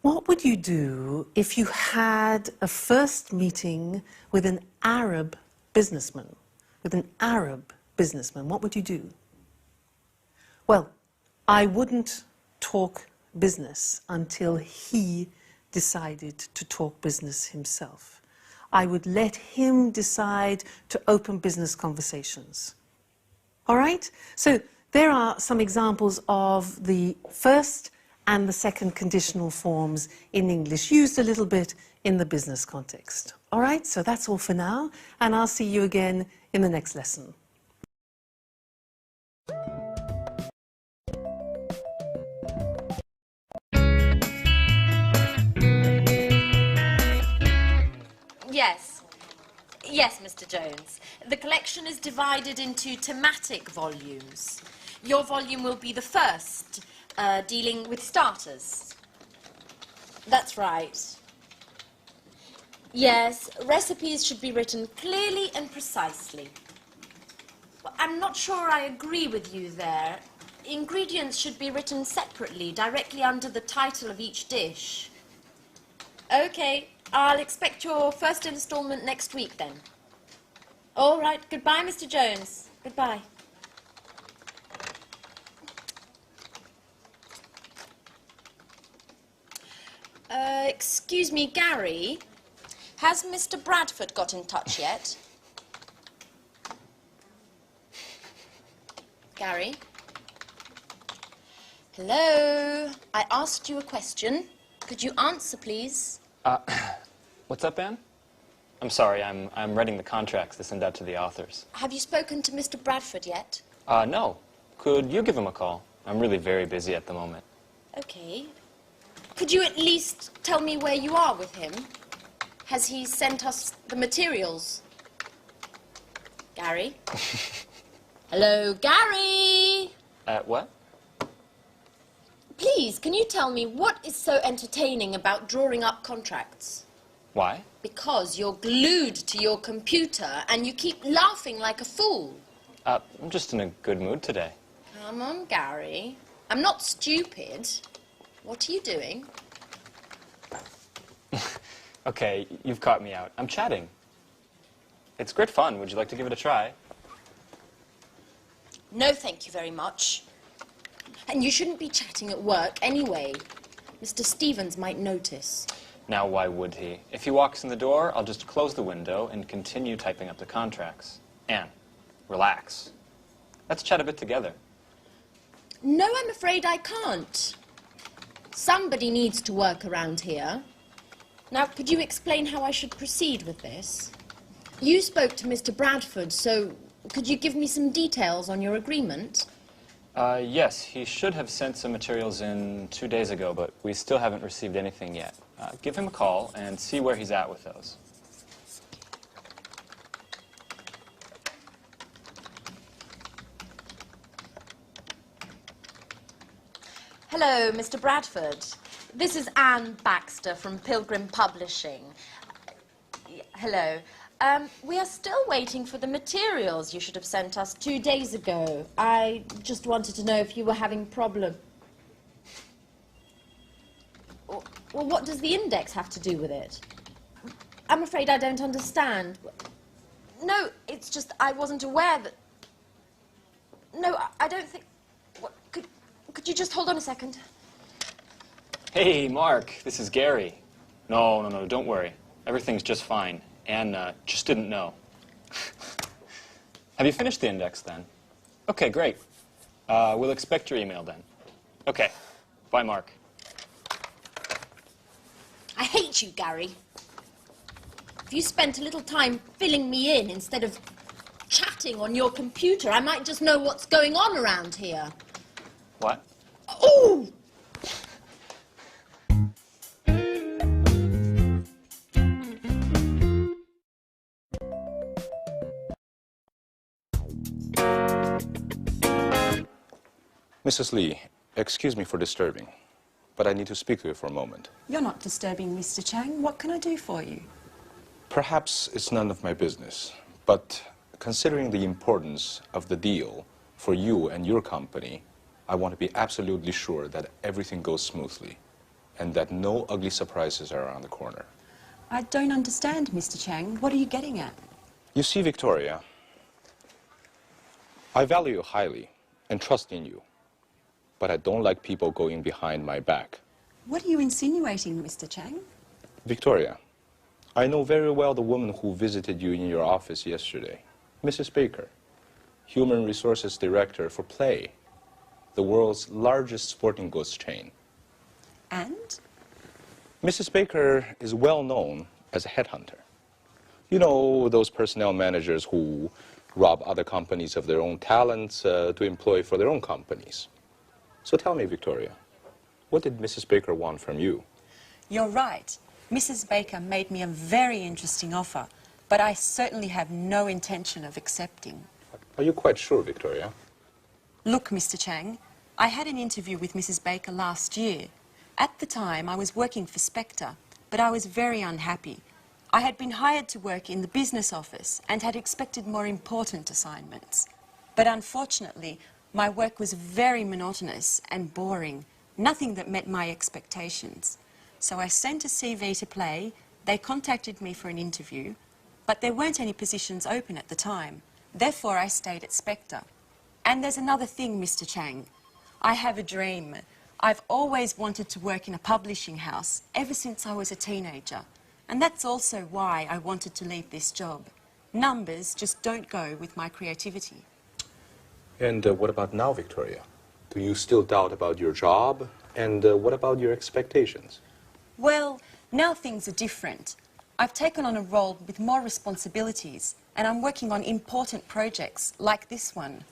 What would you do if you had a first meeting with an Arab businessman? With an Arab businessman, what would you do? Well, I wouldn't talk business until he decided to talk business himself. I would let him decide to open business conversations. All right? So there are some examples of the first and the second conditional forms in English, used a little bit in the business context. All right? So that's all for now, and I'll see you again in the next lesson. Yes. Yes, Mr. Jones. The collection is divided into thematic volumes. Your volume will be the first, dealing with starters. That's right. Yes, recipes should be written clearly and precisely. Well, I'm not sure I agree with you there. Ingredients should be written separately, directly under the title of each dish. Okay. I'll expect your first instalment next week, then. All right. Goodbye, Mr. Jones. Goodbye. Excuse me, Gary. Has Mr. Bradford got in touch yet? Gary? Hello? I asked you a question. Could you answer, please? What's up, Anne? I'm sorry, I'm writing the contracts to send out to the authors. Have you spoken to Mr. Bradford yet? No. Could you give him a call? I'm really very busy at the moment. Okay. Could you at least tell me where you are with him? Has he sent us the materials? Gary? Hello, Gary? What? Please, can you tell me what is so entertaining about drawing up contracts? Why? Because you're glued to your computer and you keep laughing like a fool. I'm just in a good mood today. Come on, Gary. I'm not stupid. What are you doing? Okay, you've caught me out. I'm chatting. It's great fun. Would you like to give it a try? No, thank you very much. And you shouldn't be chatting at work anyway. Mr. Stevens might notice. Now, why would he? If he walks in the door, I'll just close the window and continue typing up the contracts. Anne, relax. Let's chat a bit together. No, I'm afraid I can't. Somebody needs to work around here. Now, could you explain how I should proceed with this? You spoke to Mr. Bradford, so could you give me some details on your agreement? Yes, he should have sent some materials in 2 days ago, but we still haven't received anything yet. Give him a call and see where he's at with those. Hello, Mr. Bradford. This is Anne Baxter from Pilgrim Publishing. Hello. We are still waiting for the materials you should have sent us 2 days ago. I just wanted to know if you were having problems. Well, what does the index have to do with it? I'm afraid I don't understand. No, it's just I wasn't aware that... No, I don't think... What, could you just hold on a second? Hey, Mark, this is Gary. No, don't worry. Everything's just fine. Anne just didn't know. Have you finished the index, then? Okay, great. We'll expect your email, then. Okay. Bye, Mark. I hate you, Gary. If you spent a little time filling me in instead of chatting on your computer, I might just know what's going on around here. What? Ooh! Mrs. Lee, excuse me for disturbing, but I need to speak to you for a moment. You're not disturbing, Mr. Chang. What can I do for you? Perhaps it's none of my business, but considering the importance of the deal for you and your company, I want to be absolutely sure that everything goes smoothly and that no ugly surprises are around the corner. I don't understand, Mr. Chang. What are you getting at? You see, Victoria, I value you highly and trust in you, but I don't like people going behind my back. What are you insinuating, Mr. Chang? Victoria, I know very well the woman who visited you in your office yesterday, Mrs. Baker, Human Resources Director for Play, the world's largest sporting goods chain. And? Mrs. Baker is well known as a headhunter. You know, those personnel managers who rob other companies of their own talents to employ for their own companies. So tell me, Victoria, what did Mrs. Baker want from you? You're right. Mrs. Baker made me a very interesting offer, but I certainly have no intention of accepting. Are you quite sure, Victoria? Look, Mr. Chang, I had an interview with Mrs. Baker last year. At the time, I was working for Spectre, but I was very unhappy. I had been hired to work in the business office and had expected more important assignments. But unfortunately, my work was very monotonous and boring, nothing that met my expectations. So I sent a CV to Play, they contacted me for an interview, but there weren't any positions open at the time. Therefore, I stayed at Spectre. And there's another thing, Mr. Chang. I have a dream. I've always wanted to work in a publishing house ever since I was a teenager. And that's also why I wanted to leave this job. Numbers just don't go with my creativity. And what about now, Victoria? Do you still doubt about your job? And what about your expectations? Well, now things are different. I've taken on a role with more responsibilities, and I'm working on important projects like this one.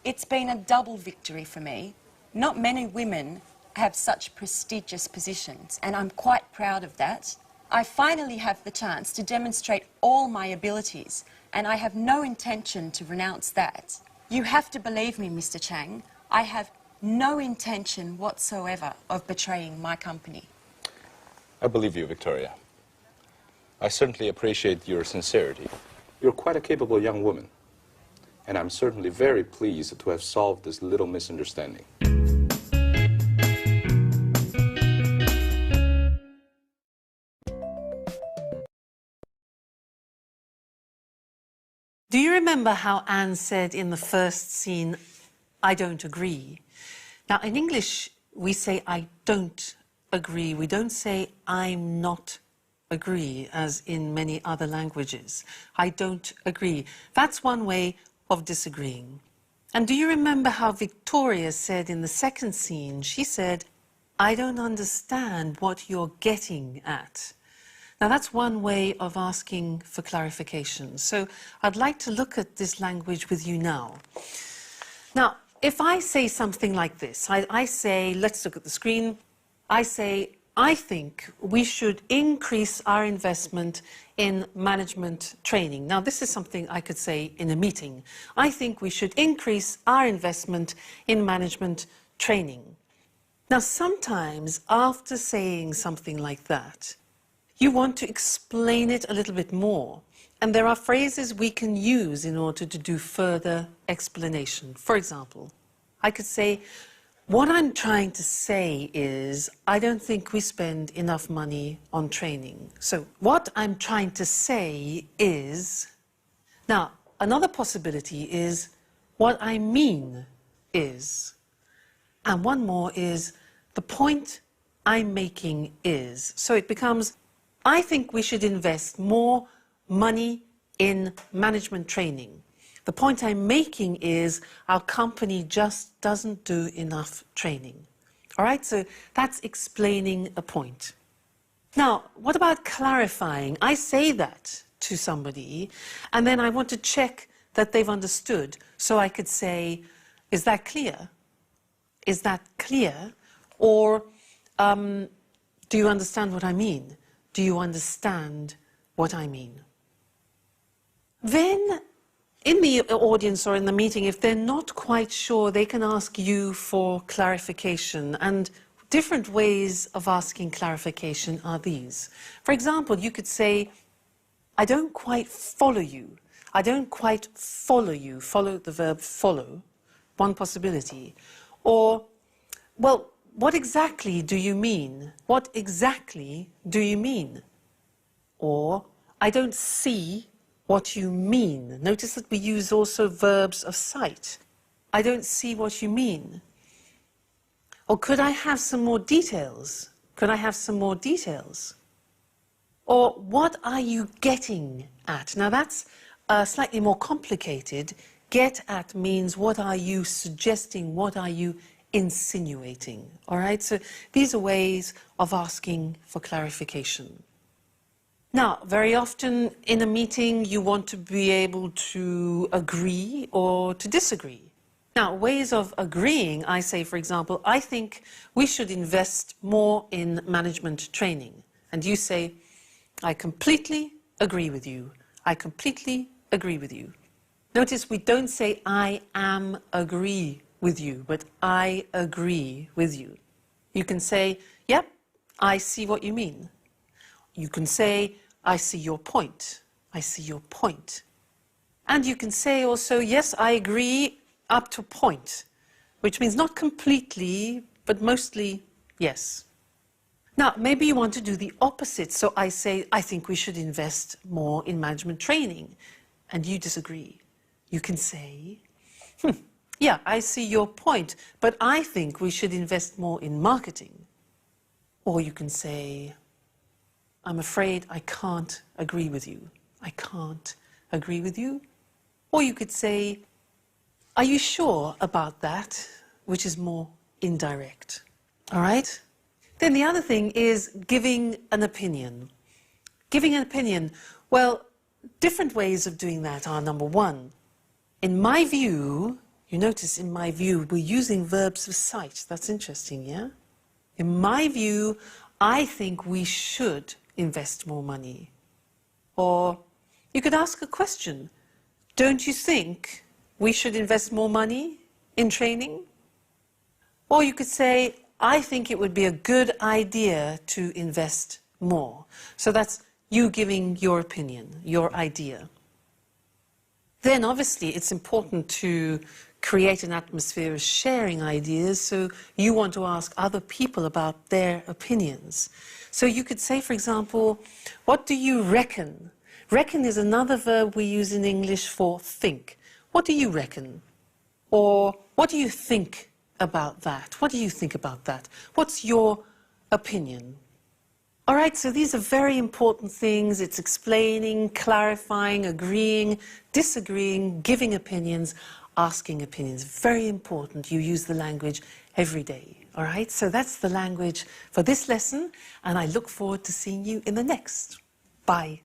It's been a double victory for me. Not many women have such prestigious positions, and I'm quite proud of that. I finally have the chance to demonstrate all my abilities, and I have no intention to renounce that. You have to believe me, Mr. Chang. I have no intention whatsoever of betraying my company. I believe you, Victoria. I certainly appreciate your sincerity. You're quite a capable young woman. And I'm certainly very pleased to have solved this little misunderstanding. Do you remember how Anne said in the first scene, I don't agree? Now, in English, we say, I don't agree. We don't say, I'm not agree, as in many other languages. I don't agree. That's one way of disagreeing. And do you remember how Victoria said in the second scene, she said, I don't understand what you're getting at. Now, that's one way of asking for clarification. So I'd like to look at this language with you now. Now, if I say something like this, I say, let's look at the screen. I say, I think we should increase our investment in management training. Now, this is something I could say in a meeting. I think we should increase our investment in management training. Now, sometimes after saying something like that, you want to explain it a little bit more. And there are phrases we can use in order to do further explanation. For example, I could say, what I'm trying to say is, I don't think we spend enough money on training. So what I'm trying to say is... Now, another possibility is, what I mean is... And one more is, the point I'm making is. So it becomes, I think we should invest more money in management training. The point I'm making is, our company just doesn't do enough training. All right, so that's explaining a point. Now, what about clarifying? I say that to somebody, and then I want to check that they've understood. So I could say, is that clear? Is that clear? Or do you understand what I mean? Do you understand what I mean? Then, in the audience or in the meeting, if they're not quite sure, they can ask you for clarification. And different ways of asking clarification are these. For example, you could say, I don't quite follow you. I don't quite follow you. Follow, the verb follow, one possibility. Or, well, what exactly do you mean? What exactly do you mean? Or, I don't see what you mean. Notice that we use also verbs of sight. I don't see what you mean. Or, could I have some more details? Could I have some more details? Or, what are you getting at? Now, that's slightly more complicated. Get at means, what are you suggesting? What are you insinuating? All right, so these are ways of asking for clarification. Now, very often in a meeting, you want to be able to agree or to disagree. Now, ways of agreeing, I say, for example, I think we should invest more in management training. And you say, I completely agree with you. I completely agree with you. Notice we don't say, I am agree with you, but I agree with you. You can say, yep, I see what you mean. You can say, I see your point. I see your point. And you can say also, yes, I agree up to a point, which means not completely, but mostly yes. Now, maybe you want to do the opposite. So I say, I think we should invest more in management training. And you disagree. You can say, yeah, I see your point, but I think we should invest more in marketing. Or you can say, I'm afraid I can't agree with you. I can't agree with you. Or you could say, are you sure about that? Which is more indirect. All right? Then the other thing is giving an opinion. Giving an opinion, well, different ways of doing that are, number one, in my view, you notice in my view, we're using verbs of sight. That's interesting, yeah? In my view, I think we should invest more money. Or you could ask a question. Don't you think we should invest more money in training? Or you could say, I think it would be a good idea to invest more. So that's you giving your opinion, your idea. Then obviously it's important to create an atmosphere of sharing ideas, so you want to ask other people about their opinions. So you could say, for example, what do you reckon? Reckon is another verb we use in English for think. What do you reckon? Or what do you think about that? What do you think about that? What's your opinion? All right, so these are very important things. It's explaining, clarifying, agreeing, disagreeing, giving opinions, asking opinions. Very important. You use the language every day. All right, so that's the language for this lesson, and I look forward to seeing you in the next. Bye.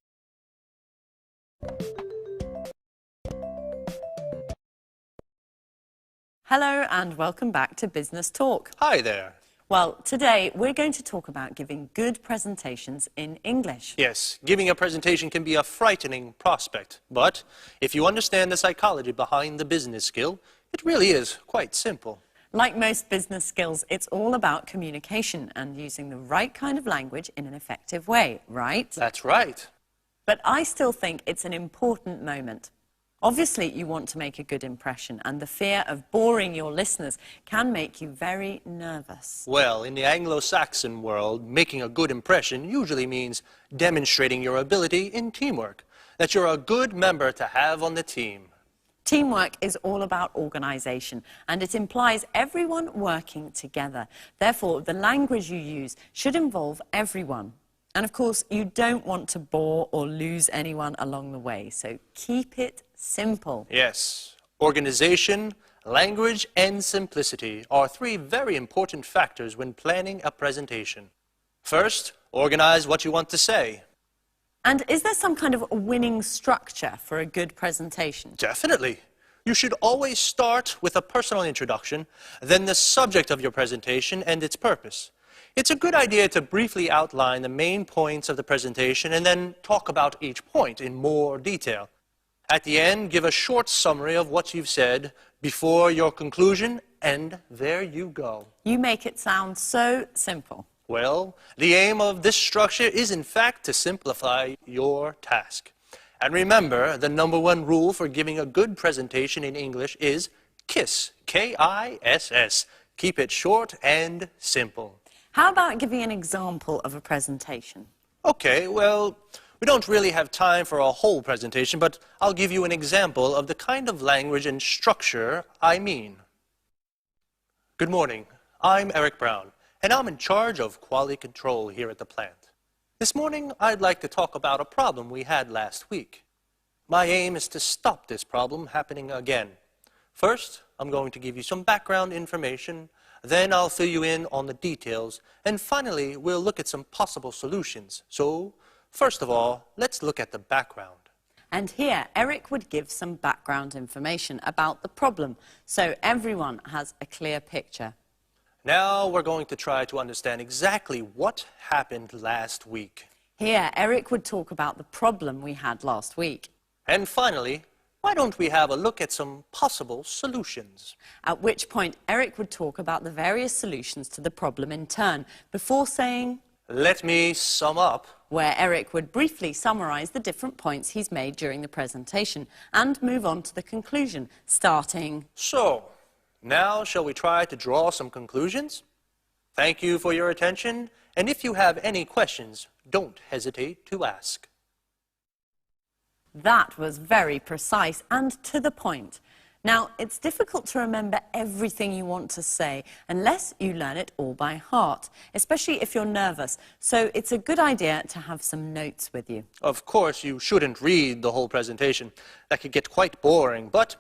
Hello and welcome back to Business Talk. Hi there. Well, today we're going to talk about giving good presentations in English. Yes, giving a presentation can be a frightening prospect, but if you understand the psychology behind the business skill, it really is quite simple. Like most business skills, it's all about communication and using the right kind of language in an effective way, right? That's right. But I still think it's an important moment. Obviously, you want to make a good impression, and the fear of boring your listeners can make you very nervous. Well, in the Anglo-Saxon world, making a good impression usually means demonstrating your ability in teamwork, that you're a good member to have on the team. Teamwork is all about organisation, and it implies everyone working together. Therefore, the language you use should involve everyone. And of course, you don't want to bore or lose anyone along the way, so keep it simple. Yes, organisation, language, and simplicity are three very important factors when planning a presentation. First, organize what you want to say. And is there some kind of winning structure for a good presentation? Definitely. You should always start with a personal introduction, then the subject of your presentation and its purpose. It's a good idea to briefly outline the main points of the presentation and then talk about each point in more detail. At the end, give a short summary of what you've said before your conclusion, and there you go. You make it sound so simple. Well, the aim of this structure is in fact to simplify your task. And remember, the #1 rule for giving a good presentation in English is KISS, K-I-S-S. Keep it short and simple. How about giving an example of a presentation? Okay, well, we don't really have time for a whole presentation, but I'll give you an example of the kind of language and structure I mean. Good morning. I'm Eric Brown, and I'm in charge of quality control here at the plant. This morning, I'd like to talk about a problem we had last week. My aim is to stop this problem happening again. First, I'm going to give you some background information, then I'll fill you in on the details, and finally, we'll look at some possible solutions. So, first of all, let's look at the background. And here, Eric would give some background information about the problem, so everyone has a clear picture. Now we're going to try to understand exactly what happened last week. Here, Eric would talk about the problem we had last week. And finally, why don't we have a look at some possible solutions? At which point, Eric would talk about the various solutions to the problem in turn, before saying, "Let me sum up," where Eric would briefly summarize the different points he's made during the presentation and move on to the conclusion, starting, "So, now shall we try to draw some conclusions? Thank you for your attention, and if you have any questions, don't hesitate to ask." That was very precise and to the point. Now, it's difficult to remember everything you want to say unless you learn it all by heart, especially if you're nervous. So it's a good idea to have some notes with you. Of course, you shouldn't read the whole presentation. That could get quite boring, but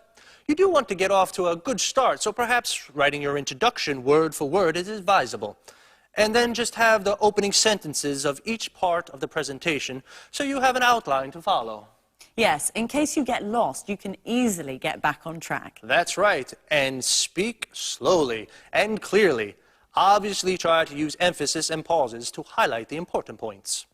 you do want to get off to a good start, so perhaps writing your introduction word for word is advisable. And then just have the opening sentences of each part of the presentation so you have an outline to follow. Yes, in case you get lost, you can easily get back on track. That's right, and speak slowly and clearly. Obviously, try to use emphasis and pauses to highlight the important points.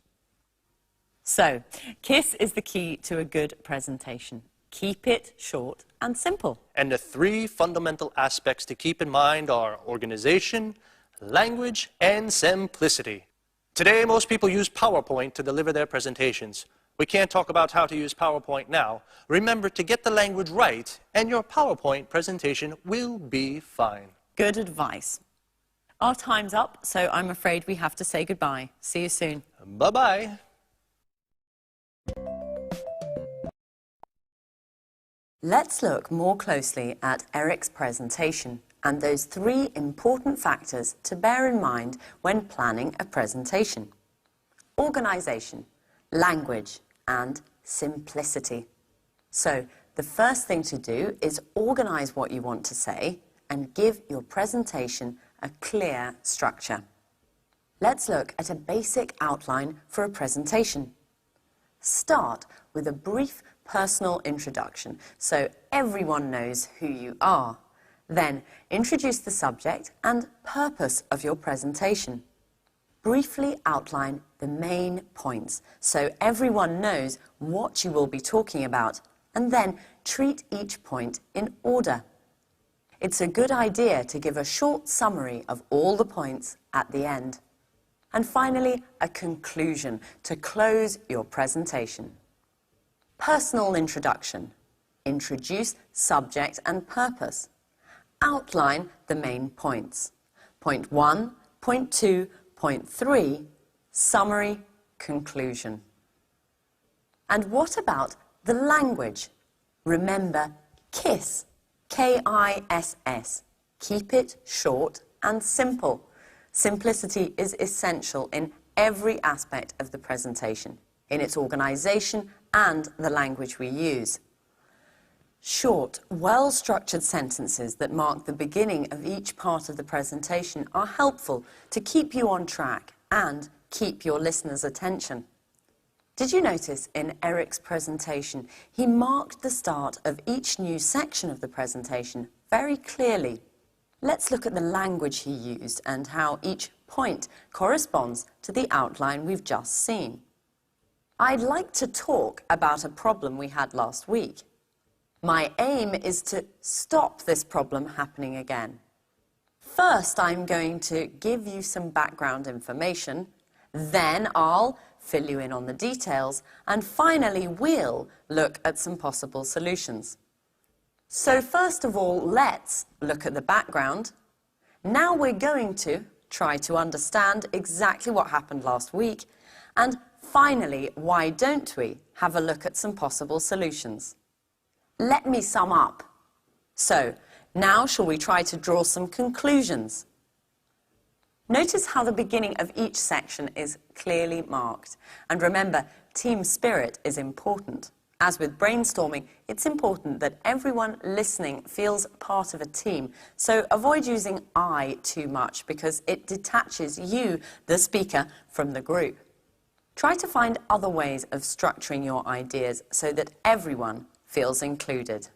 So, KISS is the key to a good presentation. Keep it short and simple. And the three fundamental aspects to keep in mind are organization, language, and simplicity. Today, most people use PowerPoint to deliver their presentations. We can't talk about how to use PowerPoint now. Remember to get the language right, and your PowerPoint presentation will be fine. Good advice. Our time's up, so I'm afraid we have to say goodbye. See you soon. Bye-bye. Let's look more closely at Eric's presentation and those three important factors to bear in mind when planning a presentation: organization, language, and simplicity. So, the first thing to do is organize what you want to say and give your presentation a clear structure. Let's look at a basic outline for a presentation. Start with a brief personal introduction so everyone knows who you are. Then, introduce the subject and purpose of your presentation. Briefly outline the main points so everyone knows what you will be talking about, and then treat each point in order. It's a good idea to give a short summary of all the points at the end. And finally, a conclusion to close your presentation. Personal introduction. Introduce subject and purpose. Outline the main points. Point 1, point 2, point 3, summary, conclusion. And what about the language? Remember, KISS, K-I-S-S. Keep it short and simple. Simplicity is essential in every aspect of the presentation, in its organisation and the language we use. Short, well-structured sentences that mark the beginning of each part of the presentation are helpful to keep you on track and keep your listeners' attention. Did you notice in Eric's presentation, he marked the start of each new section of the presentation very clearly? Let's look at the language he used and how each point corresponds to the outline we've just seen. I'd like to talk about a problem we had last week. My aim is to stop this problem happening again. First, I'm going to give you some background information, then I'll fill you in on the details, and finally we'll look at some possible solutions. So first of all, let's look at the background. Now we're going to try to understand exactly what happened last week, and finally, why don't we have a look at some possible solutions? Let me sum up. So, now shall we try to draw some conclusions? Notice how the beginning of each section is clearly marked. And remember, team spirit is important. As with brainstorming, it's important that everyone listening feels part of a team. So avoid using I too much because it detaches you, the speaker, from the group. Try to find other ways of structuring your ideas so that everyone feels included.